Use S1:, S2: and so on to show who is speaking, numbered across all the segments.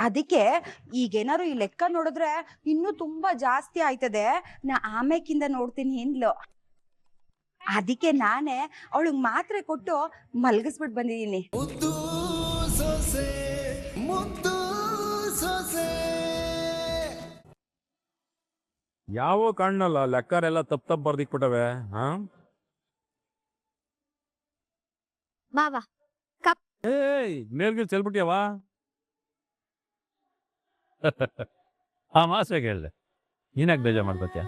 S1: ಅದಕ್ಕೆ ಈಗೇನಾರು ಈ ಲೆಕ್ಕ ನೋಡಿದ್ರೆ ಇನ್ನೂ ತುಂಬಾ ಜಾಸ್ತಿ ಆಯ್ತದೆ. ನಾ ಆಮೇಕಿಂದ ನೋಡ್ತೀನಿ ಹಿಂದ್ಲು. ಅದಕ್ಕೆ ನಾನೇ ಅವಳಿಗೆ ಮಾತ್ರೆ ಕೊಟ್ಟು ಮಲ್ಗಿಸ್ಬಿಟ್ಟು ಬಂದಿದ್ದೀನಿ.
S2: ಯಾವ ಕಾರಣಲ್ಲ ಲೆಕ್ಕರೆಲ್ಲ ತಪ್ಪು ಬರ್ದಿಕ್ಬಿಟ್ಟವೆ. ಹಾ
S3: ಮಾವ
S2: ಏಯ್ ಮೇಲ್ಗಿಲ್ ಚೆಲ್ಬಿಟ್ಯವ. ಆ ಮಾಸ್ಯಾಗ ಹೇಳ್ದೆ ನೀನ್ಯಾಕೆ ಬೇಜಾರು ಮಾಡ್ಕೊತ್ಯ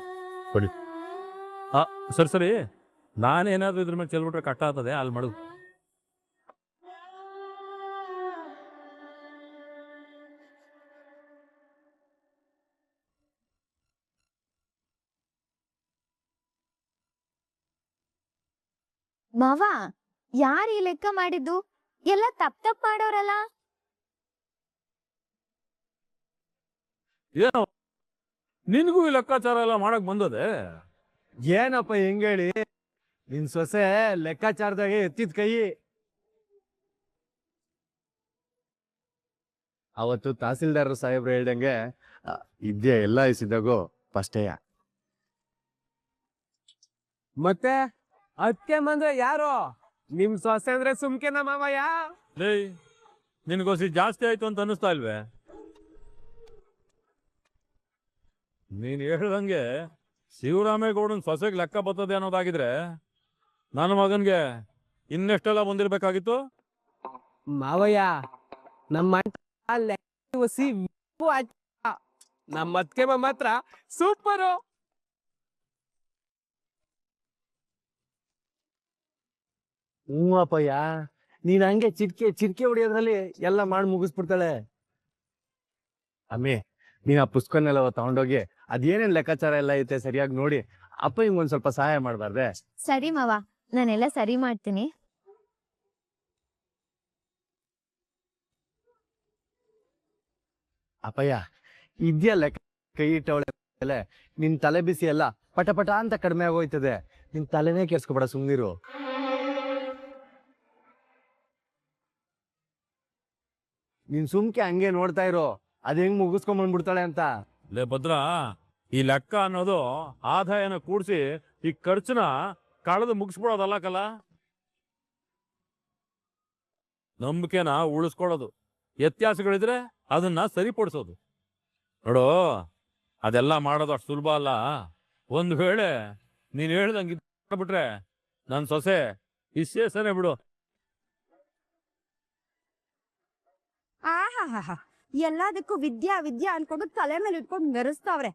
S2: ಕೊಡಿ. ಸರಿ ಸರಿ, ನಾನೇನಾದ್ರೂ ಇದ್ರ ಮೇಲೆ ಚೆಲ್ಬಿಟ್ರೆ ಕಟ್ಟ ಆಗ್ತದೆ ಅಲ್ಲಿ ಮಾಡು.
S3: ಮಾವ ಯಾರು ಈ ಲೆಕ್ಕ ಮಾಡಿದ್ದು? ಎಲ್ಲ ತಪ್ಪ ಮಾಡೋರಲ್ಲ.
S2: ಏನೋ ನಿನ್ಗೂ ಈ ಲೆಕ್ಕಾಚಾರ ಎಲ್ಲ ಮಾಡಕ್ ಬಂದದೆ?
S4: ಏನಪ್ಪ ಹೆಂಗೇಳಿ, ನಿನ್ ಸೊಸೆ ಲೆಕ್ಕಾಚಾರದಾಗೆ ಎತ್ತಿದ ಕೈ. ಅವತ್ತು ತಹಸೀಲ್ದಾರ್ ಸಾಹೇಬ್ರು ಹೇಳ್ದಂಗೆ ಇದ್ಯಾ ಎಲ್ಲ ಇಸಿದಾಗೋ ಫಸ್ಟೇಯ. ಮತ್ತೆ ಅತ್ತೆ ಬಂದ್ರೆ ಯಾರು? ನಿಮ್ ಸೊಸೆ ಅಂದ್ರೆ ಸುಮ್ಕೆನ ಮಾವಯ್ಯ?
S2: ಲೇ ನಿನ್ಗೋಸಿ ಜಾಸ್ತಿ ಆಯ್ತು ಅಂತ ಅನ್ನಿಸ್ತಾ ಇಲ್ವೇ? ನೀನ್ ಹೇಳ್ದಂಗೆ ಶಿವರಾಮೇಗೌಡನ್ ಸೊಸೆಗೆ ಲೆಕ್ಕ ಬರ್ತದೆ ಅನ್ನೋದಾಗಿದ್ರೆ ನನ್ನ ಮಗನ್ಗೆ ಇನ್ನೆಷ್ಟೆಲ್ಲ ಬಂದಿರ್ಬೇಕಾಗಿತ್ತು.
S4: ಮಾವಯ್ಯ ನಮ್ಮ ಅತ್ಕೆ ಮಾತ್ರ ಸೂಪರು. ಅಪ್ಪಯ್ಯ, ನೀನ್ ಹಂಗೆ ಚಿರ್ಕೆ ಹೊಡಿಯೋದ್ರಲ್ಲಿ ಎಲ್ಲ ಮಾಡಿ ಮುಗಿಸ್ಬಿಡ್ತಾಳೆ. ಅಮ್ಮಿ, ನೀನ್ ಆ ಪುಸ್ತಕನೆಲ್ಲ ತಗೊಂಡೋಗಿ ಅದೇನೇನ್ ಲೆಕ್ಕಾಚಾರ ಎಲ್ಲ ಐತೆ ಸರಿಯಾಗಿ ನೋಡಿ ಅಪ್ಪ ಹಿಂಗೊಂದ್ ಸ್ವಲ್ಪ ಸಹಾಯ ಮಾಡ್ಬಾರ್ದೆ?
S3: ಸರಿ ಮಾವ, ನಾನೆಲ್ಲ ಸರಿ ಮಾಡ್ತೀನಿ.
S4: ಅಪ್ಪಯ್ಯ, ಇದ್ಯಾ ಲೆಕ್ಕ ಕೈ ಇಟ್ಟವಳೆ, ನಿನ್ ತಲೆ ಬಿಸಿ ಎಲ್ಲ ಪಟ ಪಟ ಅಂತ ಕಡಿಮೆ ಆಗೋಯ್ತದೆ. ನಿನ್ ತಲೆನೇ ಕೆರ್ಸ್ಕೊಬೇಡ, ಸುಮ್ನಿರು. ನೀನ್ ಸುಮ್ಕೆ ಹಂಗೆ ನೋಡ್ತಾ ಇರೋ, ಅದ್ ಹೆಂಗ್ ಮುಗಿಸ್ಕೊಂಡ್ ಬಂದ್ಬಿಡ್ತಾಳೆ ಅಂತ.
S2: ಲೇ ಭದ್ರ, ಈ ಲೆಕ್ಕ ಅನ್ನೋದು ಆದಾಯನ ಕೂಡಿಸಿ ಈ ಖರ್ಚನ್ನ ಕಳೆದು ಮುಗಿಸ್ಬಿಡೋದಲ್ಲ ಕಲ. ನಂಬಿಕೆನ ಉಳಿಸ್ಕೊಳ್ಳೋದು, ವ್ಯತ್ಯಾಸಗಳಿದ್ರೆ ಅದನ್ನ ಸರಿಪಡಿಸೋದು. ನೋಡು, ಅದೆಲ್ಲ ಮಾಡೋದು ಅಷ್ಟು ಸುಲಭ ಅಲ್ಲ. ಒಂದ್ ವೇಳೆ ನೀನ್ ಹೇಳ್ದಂಗೆ ಬಿಟ್ರೆ ನನ್ ಸೊಸೆ ಇಷ್ಟೇಸನೆ ಬಿಡು.
S1: ಆಹಾ, ಎಲ್ಲದಕ್ಕೂ ವಿದ್ಯಾ ವಿದ್ಯಾ ಅನ್ಕೊಂಡು ತಲೆ ಮೇಲೆ ಇಟ್ಕೊಂಡು ಮೆರೆಸ್ತಾವ್ರೆ.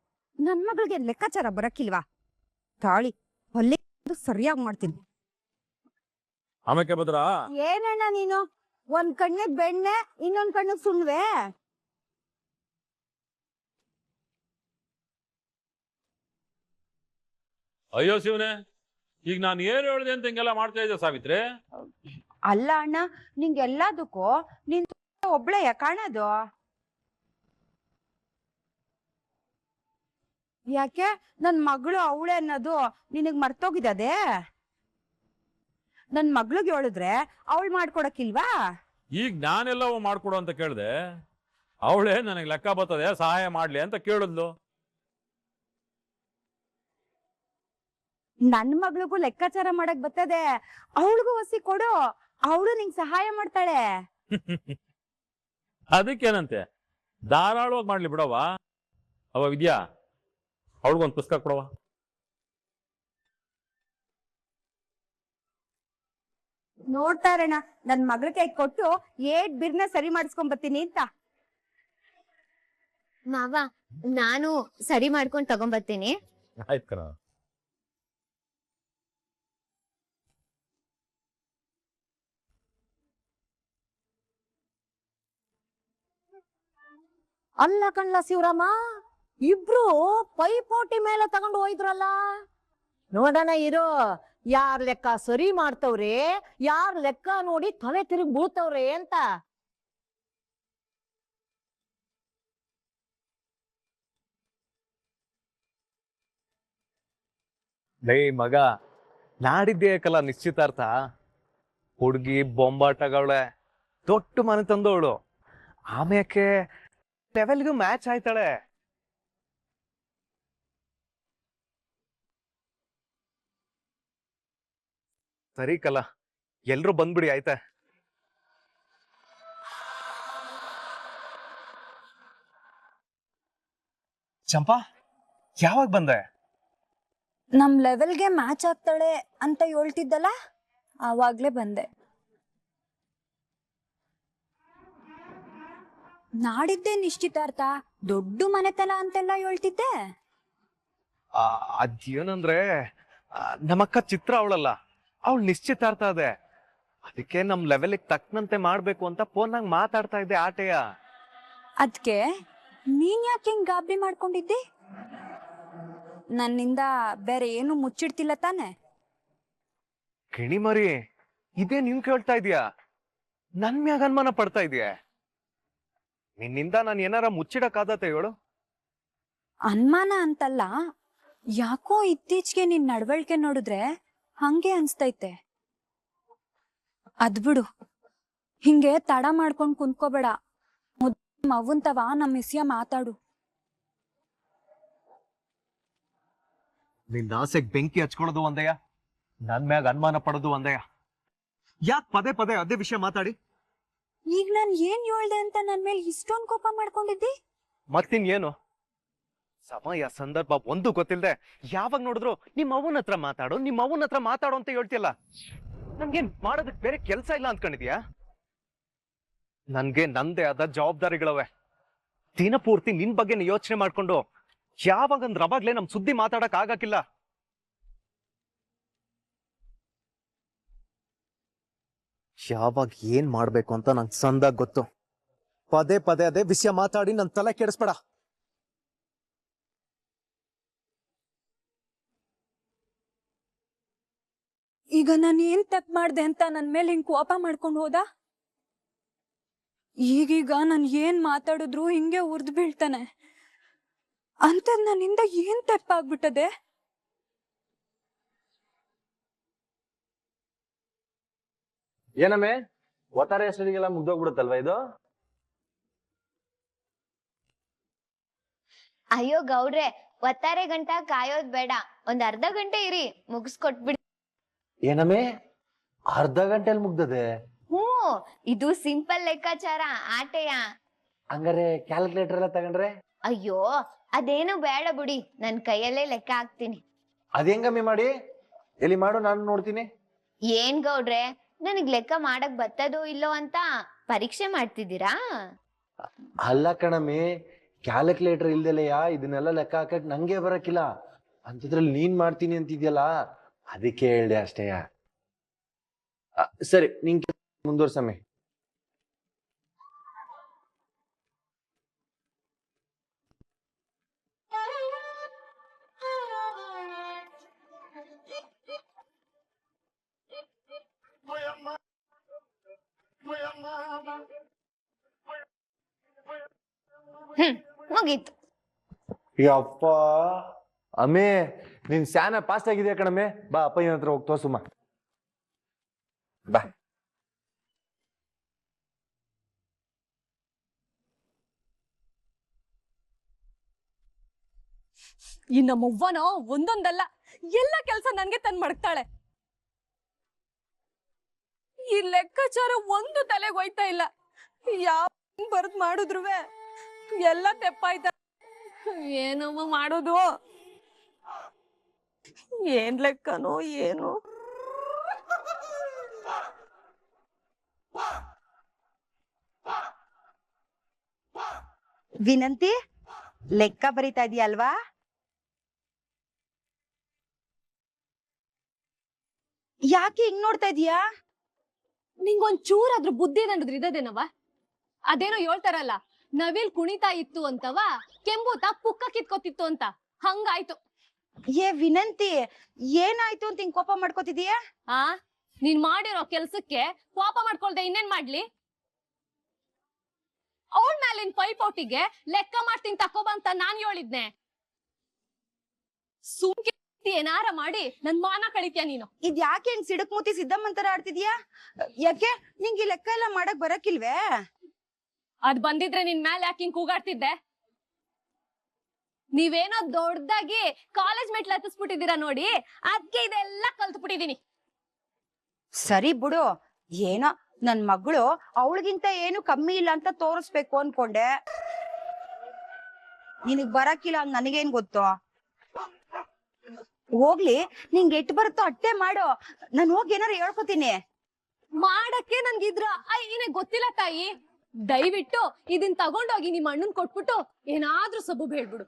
S1: ನನ್ ಮಗಳಿಗೆ ಲೆಕ್ಕಾಚಾರ ಬರಕ್ಕಿಲ್ವಾ? ತಾಳಿ ಹೊಲಿ ಸರಿಯಾಗಿ ಮಾಡ್ತೀನಿ.
S2: ಆಮೇಲೆ ಭದ್ರ,
S1: ಏನಣ್ಣ ನೀನು ಒಂದ್ ಕಣ್ಣಿಗೆ ಬೆಣ್ಣೆ ಇನ್ನೊಂದ್ ಕಣ್ಣಿಗೆ ಸುಣ್ವೆ?
S2: ಅಯ್ಯೋ ಶಿವನೇ, ಈಗ ನಾನು ಏನು ಹೇಳಿದೆ ಅಂತ ಹಿಂಗೆಲ್ಲ ಮಾಡ್ತಾ ಇದ್ದೆ ಸಾವಿತ್ರಿ?
S1: ಅಲ್ಲ ಅಣ್ಣ, ನಿಂಗೆಲ್ಲದಕ್ಕೂ ನೀನ್ ಒಬ್ಳೆಯ ಕಾಣೋದು? ಯಾಕೆ ನನ್ ಮಗಳು ಅವಳೆ ಅನ್ನೋದು ನಿನಗ್ ಮರ್ತೋಗಿದದೆ? ನನ್ ಮಗ್ಳಿಗೆ ಹೇಳಿದ್ರೆ ಅವಳು ಮಾಡ್ಕೊಡಕ್ಕಿಲ್ವಾ?
S2: ಈಗ ನಾನೆಲ್ಲವೂ ಮಾಡ್ಕೊಡು ಅಂತ ಕೇಳ್ದೆ, ಅವಳೇ ನನಗೆ ಲೆಕ್ಕ ಬರ್ತದೆ ಸಹಾಯ ಮಾಡ್ಲಿ ಅಂತ ಕೇಳಿದ್ಲು.
S1: ನನ್ ಮಗಳಿಗೂ ಲೆಕ್ಕಾಚಾರ ಮಾಡಕ್ ಬರ್ತದೆ, ಅವಳಿಗೂ ಹೊಸಿ ಕೊಡು, ಅವಳು ನಿಂಗ್ ಸಹಾಯ ಮಾಡ್ತಾಳೆ.
S2: ಅದಕ್ಕೇನಂತೆ, ಧಾರಾಳವಾಗಿ ಮಾಡ್ಲಿ ಬಿಡವ. ಅವ ವಿದ್ಯಾ, ಅವಳಿಗೊಂದು ಪುಸ್ತಕ ಕೊಡವ.
S1: ನೋಡ್ತಾರಣ್ಣ, ನನ್ ಮಗಳ ಕೈ ಕೊಟ್ಟು ಏಟ್ ಬಿರ್ನ ಸರಿ ಮಾಡಿಸ್ಕೊಂಡ್ ಬರ್ತೀನಿ ಅಂತ.
S3: ಮಾವ, ನಾನು ಸರಿ ಮಾಡ್ಕೊಂಡು ತಗೊಂಬರ್ತೀನಿ.
S2: ಆಯ್ತು ಕಣ.
S5: ಅಲ್ಲ ಕಣ್ಲ ಶಿವರಾಮ, ಇಬ್ರು ಪೈಪೋಟಿ ಮೇಲೆ ತಗೊಂಡು ಹೋಯ್ದ್ರಲ್ಲ. ನೋಡೋಣ ಇರೋ, ಯಾರ್ ಲೆಕ್ಕ ಸರಿ ಮಾಡ್ತವ್ರೆ, ಯಾರ್ ಲೆಕ್ಕ ನೋಡಿ ತಲೆ ತಿರುಗಿ ಬೀಳ್ತವ್ರೆ ಅಂತ.
S6: ಲೇ ಮಗ, ನಾಡಿದ್ದೇ ಕಲ ನಿಶ್ಚಿತಾರ್ಥ. ಹುಡುಗಿ ಬೊಂಬಾಟಗಳೇ, ದೊಡ್ಡ ಮನೆ ತಂದವಳು. ಆಮ್ಯಾಕೆ ಲೆವೆಲ್ಗೂ ಮ್ಯಾಚ್ ಆಯ್ತಾಳೆ. ಸರಿ ಕಲ, ಎಲ್ರು ಬಂದ್ಬಿಡಿ ಆಯ್ತಾ? ಚಂಪಾ, ಯಾವಾಗ ಬಂದೆ?
S1: ನಮ್ ಲೆವೆಲ್ಗೆ ಮ್ಯಾಚ್ ಆಗ್ತಾಳೆ ಅಂತ ಹೇಳ್ತಿದ್ದಲ್ಲ, ಆವಾಗ್ಲೇ ಬಂದೆ. ನಾಡಿದ್ದೆ ನಿಶ್ಚಿತಾರ್ಥ, ದೊಡ್ಡ ಮನೆತನ ಅಂತೆಲ್ಲ ಹೇಳ್ತಿದ್ದೆ.
S6: ಅದೇನಂದ್ರೆ ನಮ್ಮಕ್ಕ ಚಿತ್ರ ಅವಳಲ್ಲ, ಅವಳು ನಿಶ್ಚಿತಾರ್ಥ ಅದೇ. ಅದಕ್ಕೆ ನಮ್ ಲೆವೆಲ್ಗೆ ತಕ್ಕನಂತೆ ಮಾಡ್ಬೇಕು ಅಂತ ಫೋನ್ನಾಗ ಮಾತಾಡ್ತಾ ಇದ್ದೆ ಆಟೆಯ.
S1: ಅದ್ಕೆ ನೀನ್ ಯಾಕೆ ಹಿಂಗ್ ಗಾಬರಿ ಮಾಡ್ಕೊಂಡಿದ್ದಿ? ನನ್ನಿಂದ ಬೇರೆ ಏನು ಮುಚ್ಚಿಡ್ತಿಲ್ಲ ತಾನೆ?
S6: ಕಿಣಿ ಮರಿ, ಇದೇ ನೀನ್ ಕೇಳ್ತಾ ಇದೀಯಾ? ನನ್ ಮ್ಯಾಗ ಅನುಮಾನ ಪಡ್ತಾ ಇದೀಯ? ನಿನ್ನಿಂದ ನಾನು ಏನಾರ ಮುಚ್ಚಿಡಕ್ಕಾದತ್ತೆ ಹೇಳು?
S1: ಅನುಮಾನ ಅಂತಲ್ಲ, ಯಾಕೋ ಇತ್ತೀಚೆಗೆ ನಿನ್ ನಡವಳಿಕೆ ನೋಡಿದ್ರೆ ಹಂಗೆ ಅನ್ಸ್ತೈತೆ. ಅದ್ಬಿಡು, ಹಿಂಗೆ ತಡ ಮಾಡ್ಕೊಂಡ್ ಕುಂತ್ಕೋಬೇಡ. ಮವ್ವಂತವ ನಮ್ ವಿಷಯ ಮಾತಾಡು.
S6: ನಿನ್ನ ಆಸೆಗ್ ಬೆಂಕಿ ಹಚ್ಕೊಳ್ಳೋದು ಒಂದಯ್ಯ, ನನ್ ಮ್ಯಾಗ ಅನುಮಾನ ಪಡೋದು ಒಂದಯ್ಯ. ಯಾಕೆ ಪದೇ ಪದೇ ಅದೇ ವಿಷಯ ಮಾತಾಡಿ?
S1: ಈಗ ನಾನ್ ಏನ್ ಹೇಳ್ದೆ ಅಂತ ನನ್ ಮೇಲೆ ಇಷ್ಟೊಂದ್ ಕೋಪ ಮಾಡ್ಕೊಂಡಿದ್ದಿ?
S6: ಮತ್ತಿನ್ನೇನು? ಸಮಯ ಸಂದರ್ಭ ಒಂದು ಗೊತ್ತಿಲ್ದೆ ಯಾವಾಗ ನೋಡಿದ್ರು ನಿಮ್ಮ ಅವ್ವನ ಹತ್ರ ಮಾತಾಡು ಅಂತ ಹೇಳ್ತಿಯಲ್ಲ. ನನ್ಗೇನ್ ಮಾಡೋದಕ್ ಬೇರೆ ಕೆಲ್ಸ ಇಲ್ಲ ಅಂದ್ಕೊಂಡಿದ್ಯಾ? ನನ್ಗೆ ನಂದೇ ಆದ ಜವಾಬ್ದಾರಿಗಳವೆ. ದಿನಪೂರ್ತಿ ನಿನ್ ಬಗ್ಗೆ ಯೋಚನೆ ಮಾಡ್ಕೊಂಡು ಯಾವಾಗಂದ್ರ ಅವಾಗ್ಲೇ ನಮ್ ಸುದ್ದಿ ಮಾತಾಡಕ್ ಆಗಕ್ಕಿಲ್ಲ. ಯಾವಾಗ ಏನ್ ಮಾಡ್ಬೇಕು ಅಂತ ನಂಗೆ ಸಂದಾಗ ಗೊತ್ತು. ಪದೇ ಪದೇ ಅದೇ ವಿಷಯ ಮಾತಾಡಿ ನನ್ ತಲೆ ಕೆಡಿಸ್ಬೇಡ.
S1: ಈಗ ನಾನು ಏನ್ ತಪ್ಪು ಮಾಡ್ದೆ ಅಂತ ನನ್ ಮೇಲೆ ಹಿಂಗ್ ಕೋಪ ಮಾಡ್ಕೊಂಡು ಹೋದ? ಈಗೀಗ ನಾನು ಏನ್ ಮಾತಾಡಿದ್ರು ಹಿಂಗೆ ಉರ್ದು ಬೀಳ್ತಾನೆ. ಅಂತದ್ ನನ್ನಿಂದ ಏನ್ ತಪ್ಪಾಗ್ಬಿಟ್ಟದೆ?
S4: ಏನಮ್ಮೆ, ಒತ್ತಾರೆ ಅಷ್ಟೊತ್ತಿಗೆಲ್ಲ ಮುಗ್ದೋಗ್ಬಿಡುತ್ತಲ್ವಾ ಇದು?
S3: ಅಯ್ಯೋ ಗೌಡ್ರೆ, ಒತ್ತಾರೆ ಗಂಟ ಕಾಯೋದ್ ಬೇಡ, ಒಂದ್ ಅರ್ಧ ಗಂಟೆ ಇರಿ, ಮುಗಿಸ್ಕೊಟ್ಬಿಡಿ.
S4: ಏನಮ್ಮೆ, ಅರ್ಧ ಗಂಟೆಲಿ ಮುಗ್ದದೆ?
S3: ಇದು ಸಿಂಪಲ್ ಲೆಕ್ಕಾಚಾರ, ಆಟೆಯ.
S4: ಹಂಗಾರೆ ಕ್ಯಾಲ್ಕುಲೇಟರ್ ಎಲ್ಲ ತಗೊಂಡ್ರೆ?
S3: ಅಯ್ಯೋ ಅದೇನು ಬೇಡ ಬಿಡಿ, ನನ್ ಕೈಯಲ್ಲೇ ಲೆಕ್ಕ ಹಾಕ್ತೀನಿ.
S4: ಅದ್ ಹೆಂಗಮ್ಮಿ ಮಾಡಿ? ಎಲ್ಲಿ ಮಾಡು, ನಾನು ನೋಡ್ತೀನಿ.
S3: ಏನ್ ಗೌಡ್ರೆ, ನನಗ್ ಲೆಕ್ಕ ಮಾಡಕ್ ಬರ್ತದೋ ಇಲ್ಲೋ ಅಂತ ಪರೀಕ್ಷೆ ಮಾಡ್ತಿದ್ದೀರಾ?
S4: ಅಲ್ಲ ಕಣಮ್ಮಿ, ಕ್ಯಾಲ್ಕುಲೇಟರ್ ಇಲ್ದೆಲೆಯಾ ಇದನ್ನೆಲ್ಲ ಲೆಕ್ಕ ಹಾಕಕ್ ನಂಗೆ ಬರಕಿಲ್ಲ. ಅಂಥದ್ರಲ್ಲಿ ನೀನ್ ಮಾಡ್ತೀನಿ ಅಂತಿದ್ಯಲ್ಲ, ಅದಕ್ಕೆ ಹೇಳ್ದೆ ಅಷ್ಟೇಯ. ಸರಿ, ನಿಂಗೆ ಮುಂದುವರ್ಸಮ್ಮಿ.
S3: ಮುಗೀತು.
S4: ಯಪ್ಪ ಅಮ್ಮೆ, ನಿನ್ ಸ್ಯಾನ ಪಾಸ್ಟ್ ಆಗಿದೆಯಾ ಕಣಮ್ಮೆ. ಬಾ ಅಪ್ಪಯ್ಯನ ಹತ್ರ ಹೋಗಿ ತೋರ್ಸುಮ್ಮ, ಬಾ.
S1: ಈ ನಮ್ಮವ್ವನ ಒಂದೊಂದಲ್ಲ ಎಲ್ಲ ಕೆಲ್ಸ ನನ್ಗೆ ತಂದ್ ಮಡಗ್ತಾಳೆ. ಈ ಲೆಕ್ಕಾಚಾರ ಒಂದು ತಲೆಗೆ ಹೋಯ್ತಾ ಇಲ್ಲ. ಯಾವ ಬರ್ದ್ ಮಾಡಿದ್ರುವೆ ಎಲ್ಲ ತೆಪ್ಪಾಯ್ತ. ಏನಮ್ಮ ಮಾಡೋದು? ಏನ್ ಲೆಕ್ಕನೋ ಏನು? ವಿನಂತಿ, ಲೆಕ್ಕ ಬರೀತಾ ಇದೀಯಲ್ವಾ? ಯಾಕೆ ಹಿಂಗ್ ನೋಡ್ತಾ ಇದೀಯಾ?
S7: ನಿಂಗೊಂದ್ ಚೂರಾದ್ರೂ ಬುದ್ಧಿ ನಂದಿದ್ರೆ ಇದೇನವ? ಅದೇನೋ ಹೇಳ್ತಾರಲ್ಲ, ನವಿಲ್ ಕುಣಿತಾ ಇತ್ತು ಅಂತವ, ಕೆಂಬೂತ ಪುಕ್ಕ ಕಿತ್ಕೋತಿತ್ತು ಅಂತ, ಹಂಗಾಯ್ತು.
S1: ಏ ವಿನಂತಿ, ಏನಾಯ್ತು ಅಂತ ಹಿಂಗ್ ಕೋಪ ಮಾಡ್ಕೋತಿದೀಯ?
S7: ನೀನ್ ಮಾಡಿರೋ ಕೆಲ್ಸಕ್ಕೆ ಕೋಪ ಮಾಡ್ಕೊಳ್ದೆ ಇನ್ನೇನ್ ಮಾಡ್ಲಿ? ಅವಳ ಮೇಲಿನ ಪೈಪೋಟಿಗೆ ಲೆಕ್ಕ ಮಾಡ್ತೀನಿ ತಕೋಬಂತ ನಾನ್ ಹೇಳಿದ್ನೆ. ಸುಮ್ಕೆ ಏನಾರ ಮಾಡಿ ನನ್ ಮಾನ ಕಳಿತೀಯ ನೀನು.
S1: ಇದ್ ಯಾಕೆ ಹಿಂಗ್ ಸಿಡಕ್ ಮೂತಿ ಸಿದ್ದಮ್ಮಂತರ ಆಡ್ತಿದ್ಯಾ? ಯಾಕೆ ನಿಂಗೆ ಈ ಲೆಕ್ಕ ಎಲ್ಲ ಮಾಡಕ್ ಬರಕಿಲ್ವೇ?
S7: ಅದ್ ಬಂದಿದ್ರೆ ನಿನ್ ಮೇಲೆ ಯಾಕೆ ಹಿಂಗ್ ಕೂಗಾಡ್ತಿದ್ದೆ? ನೀವೇನೋ ದೊಡ್ಡದಾಗಿ ಕಾಲೇಜ್ ಮೆಟ್ಲು ಹತ್ತಿಸ್ಬಿಟ್ಟಿದ್ದೀರಾ ನೋಡಿ, ಅದಕ್ಕೆ ಇದೆಲ್ಲ ಕಲ್ತ್ಬಿಟ್ಟಿದೀನಿ.
S1: ಸರಿ ಬಿಡು, ಏನೋ ನನ್ ಮಗಳು ಅವಳಿಗಿಂತ ಏನು ಕಮ್ಮಿ ಇಲ್ಲ ಅಂತ ತೋರಿಸ್ಬೇಕು ಅನ್ಕೊಂಡೆ. ನಿನಗ್ ಬರಕ್ಕಿಲ್ಲ ಅಂತ ನನಗೇನ್ ಗೊತ್ತು? ಹೋಗ್ಲಿ, ನಿಂಗೆ ಎಟ್ಟು ಬರುತ್ತೋ ಅಟ್ಟೆ ಮಾಡು, ನಾನು ಹೋಗಿ ಏನಾರು ಹೇಳ್ಕೊತೀನಿ.
S7: ಮಾಡಕ್ಕೆ ನನ್ಗಿದ್ರ ನಿನಗ್ ಗೊತ್ತಿಲ್ಲ ತಾಯಿ. ದಯವಿಟ್ಟು ಇದನ್ ತಗೊಂಡೋಗಿ ನಿಮ್ ಅಣ್ಣನ್ ಕೊಟ್ಬಿಟ್ಟು ಏನಾದ್ರೂ ಸಬೂಬ್ ಹೇಳ್ಬಿಡು.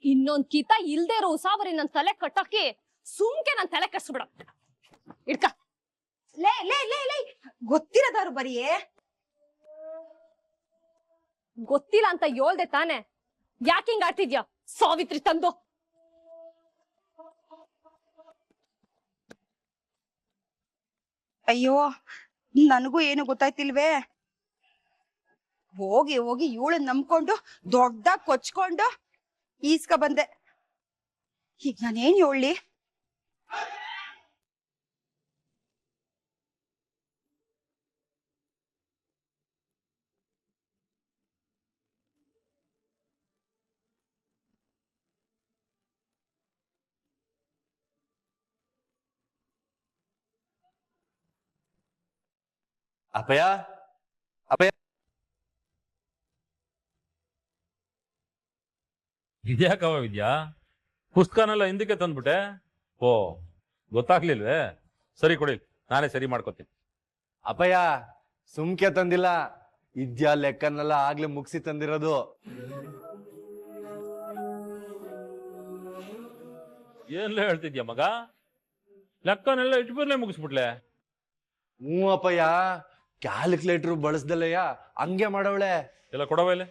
S7: ಇನ್ನೊಂದ್ ಕಿತ ಇಲ್ದೇ ಇರೋ ಉಸಾಬರಿ ನನ್ ತಲೆ ಕಟ್ಟಕ್ಕೆ ಸುಮ್ಕೆ ನನ್ ತಲೆ ಕಟ್ಸ್ಬಿಡ. ಇಡ್ಕ.
S1: ಲೇ ಲೇ ಲೇ ಲೇ ಗೊತ್ತಿರೋದವ್ರು ಬರೀ
S7: ಗೊತ್ತಿಲ್ಲ ಅಂತ ಹೇಳ್ದೆ ತಾನೆ, ಯಾಕೆ ಹಿಂಗ್ ಆಡ್ತಿದ್ಯಾ ಸಾವಿತ್ರಿ ತಂದು?
S1: ಅಯ್ಯೋ, ನನಗೂ ಏನು ಗೊತ್ತಾಯ್ತಿಲ್ವೇ. ಹೋಗಿ ಹೋಗಿ ಇವಳನ್ನ ನಂಬ್ಕೊಂಡು ದೊಡ್ಡದಾಗ್ ಕೊಚ್ಕೊಂಡು ಈಸ್ಕ ಬಂದೆ. ಈಗ ನಾನೇನ್ ಹೇಳಿ?
S6: ಅಪ್ಪಯ್ಯ, ಅಪ್ಪಯ್ಯ,
S2: ಇದ್ಯಾಕವ ವಿದ್ಯಾ, ಪುಸ್ತಕನೆಲ್ಲ ಹಿಂದಕ್ಕೆ ತಂದ್ಬಿಟ್ಟೆ? ಓ, ಗೊತ್ತಾಗ್ಲಿಲ್ವೇ? ಸರಿ ಕೊಡಿ, ನಾನೇ ಸರಿ ಮಾಡ್ಕೊತೀನಿ.
S4: ಅಪ್ಪಯ್ಯ ಸುಮ್ಕೆ ತಂದಿಲ್ಲ, ಇದ್ಯಾ ಲೆಕ್ಕನೆಲ್ಲ ಆಗ್ಲೇ ಮುಗಿಸಿ ತಂದಿರೋದು.
S2: ಏನ್ಲ ಹೇಳ್ತಿದ್ಯಾ ಮಗ? ಲೆಕ್ಕನೆಲ್ಲ ಇಟ್ಬಿರ್ಲೆ ಮುಗಿಸ್ಬಿಟ್ಲೆ?
S4: ಹ್ಞೂ ಅಪ್ಪಯ್ಯ, ಕ್ಯಾಲ್ಕುಲೇಟರ್ ಬಳಸ್ದಲ್ಲಯ್ಯ ಹಂಗೆ ಮಾಡವಳೆ.
S2: ಎಲ್ಲ ಕೊಡವ ಇಲ್ಲಿ.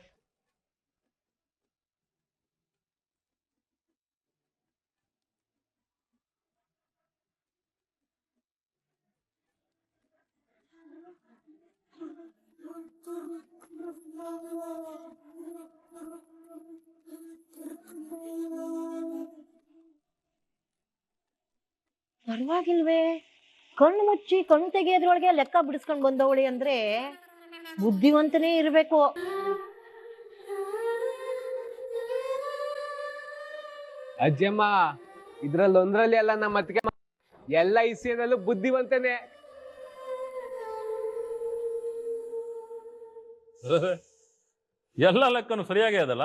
S5: ಪರವಾಗಿಲ್ವೇ, ಕಣ್ಣು ಮುಚ್ಚಿ ಕಣ್ಣು ತೆಗೆಯೋದ್ರೊಳಗೆ ಲೆಕ್ಕ ಬಿಡಿಸ್ಕೊಂಡ್ ಬಂದವಳಿ ಅಂದ್ರೆ ಬುದ್ಧಿವಂತನೇ ಇರ್ಬೇಕು.
S8: ಅಜ್ಜಮ್ಮ, ಇದ್ರಲ್ಲೊಂದ್ರಲ್ಲಿ ಎಲ್ಲ ನಮ್ಮ ಅತ್ತಿಗೆ ಎಲ್ಲ ಇಸ್ಯನಲ್ಲೂ ಬುದ್ಧಿವಂತನೇ.
S2: ಎಲ್ಲ ಲೆಕ್ಕನು ಸರಿಯಾಗಿ ಅದಲ್ಲ?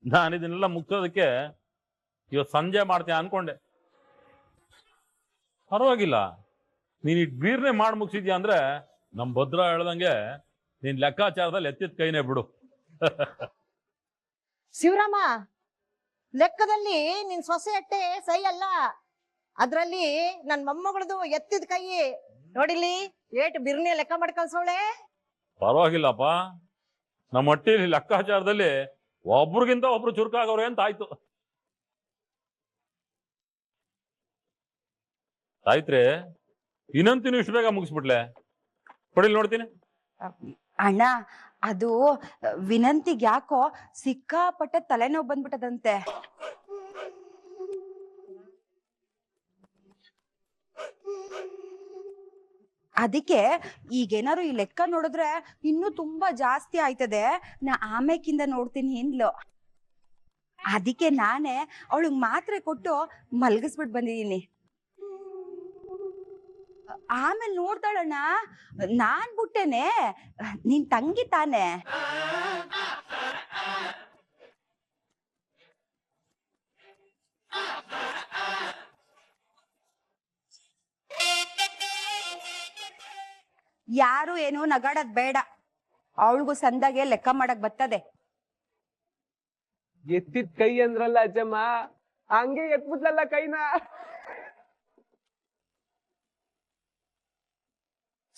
S2: ನಾನು ಇದನ್ನೆಲ್ಲ ಮುಗ್ಸೋದಕ್ಕೆ ಇವತ್ತು ಸಂಜೆ ಮಾಡ್ತೀಯ ಅನ್ಕೊಂಡೆ. ಪರವಾಗಿಲ್ಲ, ನೀನ್ ಇಟ್ ಬೀರ್ನೆ ಮಾಡಿ ಮುಗಿಸಿದ್ಯಾ ಅಂದ್ರೆ ನಮ್ ಭದ್ರ ಹೇಳ್ದಂಗೆ ನೀನ್ ಲೆಕ್ಕಾಚಾರದಲ್ಲಿ ಎತ್ತಿದ ಕೈನೇ ಬಿಡು.
S5: ಶಿವರಾಮ, ಲೆಕ್ಕದಲ್ಲಿ ನಿನ್ ಸೊಸೆ ಅಟ್ಟೆ ಸೈ ಅಲ್ಲ, ಅದ್ರಲ್ಲಿ ನನ್ ಮೊಮ್ಮಗಳದು ಎತ್ತಿದ ಕೈ ನೋಡಿಲಿ, ಏಟ್ ಬಿರ್ನಿ ಲೆಕ್ಕ ಮಾಡಿ ಕಳ್ಸೋಳೆ.
S2: ಪರವಾಗಿಲ್ಲಪ್ಪ, ನಮ್ಮ ಹಟ್ಟಿಲಿ ಲೆಕ್ಕಾಚಾರದಲ್ಲಿ ಒಬ್ರಿಗಿಂತ ಒಬ್ರು ಚುರುಕಾಗವ್ರೆ ಅಂತ ಆಯ್ತು. ಆಯ್ತ್ರಿ, ಇನ್ನಂತಿನೂ ಇಷ್ಟು ಬೇಗ ಮುಗಿಸ್ಬಿಟ್ಲೆ? ಕೊಡಿಲ್ ನೋಡ್ತೀನಿ.
S1: ಅಣ್ಣ, ಅದು ವಿನಂತಿಗ್ ಯಾಕೋ ಸಿಕ್ಕಾಪಟ್ಟೆ ತಲೆನೋವು ಬಂದ್ಬಿಟ್ಟದಂತೆ. ಅದಕ್ಕೆ ಈಗೇನಾರು ಈ ಲೆಕ್ಕ ನೋಡಿದ್ರೆ ಇನ್ನೂ ತುಂಬಾ ಜಾಸ್ತಿ ಆಯ್ತದೆ, ನಾ ಆಮೇಕಿಂದ ನೋಡ್ತೀನಿ ಹಿಂದ್ಲು. ಅದಕ್ಕೆ ನಾನೇ ಅವಳಿಗೆ ಮಾತ್ರೆ ಕೊಟ್ಟು ಮಲ್ಗಿಸ್ಬಿಟ್ಟು ಬಂದಿದ್ದೀನಿ. ಆಮೇಲೆ ನೋಡ್ತಾಳಣ್ಣ, ನಾನ್ ಬಿಟ್ಟೇನೆ, ನಿನ್ ತಂಗಿ ತಾನೆ. ಯಾರು ಏನು ನಗಾಡದ್ ಬೇಡ, ಅವಳಿಗೂ ಸಂದಾಗೆ ಲೆಕ್ಕ ಮಾಡಕ್ ಬರ್ತದೆ.
S8: ಎತ್ತಿದ ಕೈ ಅಂದ್ರಲ್ಲ ಅಜ್ಜಮ್ಮ, ಹಂಗೆ ಎತ್ಬಿಟ್ಲಲ್ಲ ಕೈನ.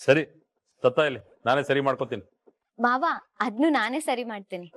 S2: ಸರಿ, ತತ್ತ ಇಲ್ಲಿ ನಾನೇ ಸರಿ ಮಾಡ್ಕೊತೀನಿ.
S3: ಮಾವ, ಅದ್ನು ನಾನೇ ಸರಿ ಮಾಡ್ತೀನಿ.